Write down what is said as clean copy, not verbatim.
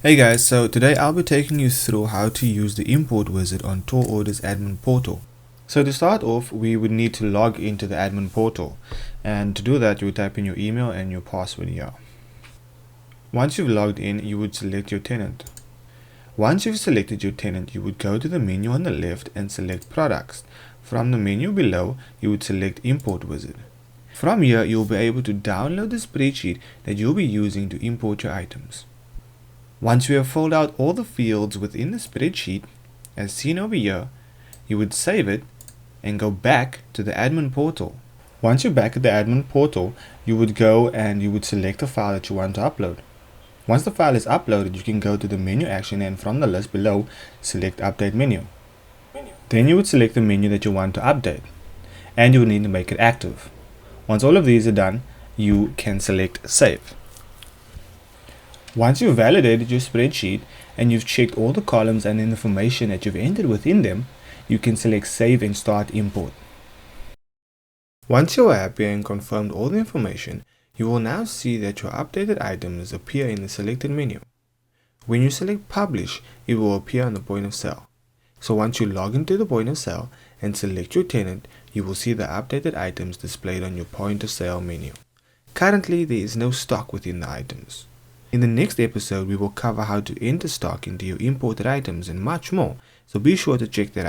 Hey guys, so today I'll be taking you through how to use the import wizard on TallOrder's admin portal. So to start off, we would need to log into the admin portal, and to do that you would type in your email and your password here. Once you've logged in, you would select your tenant. Once you've selected your tenant, you would go to the menu on the left and select products. From the menu below, you would select import wizard. From here, you'll be able to download the spreadsheet that you'll be using to import your items. Once you have filled out all the fields within the spreadsheet, as seen over here, you would save it and go back to the admin portal. Once you're back at the admin portal, you would go and you would select the file that you want to upload. Once the file is uploaded, you can go to the menu action and from the list below, select update menu. Then you would select the menu that you want to update, and you would need to make it active. Once all of these are done, you can select save. Once you've validated your spreadsheet and you've checked all the columns and information that you've entered within them, you can select Save and Start Import. Once you're happy and confirmed all the information, you will now see that your updated items appear in the selected menu. When you select Publish, it will appear on the point of sale. So once you log into the point of sale and select your tenant, you will see the updated items displayed on your point of sale menu. Currently, there is no stock within the items. In the next episode, we will cover how to enter stock into your imported items and much more, so be sure to check that out.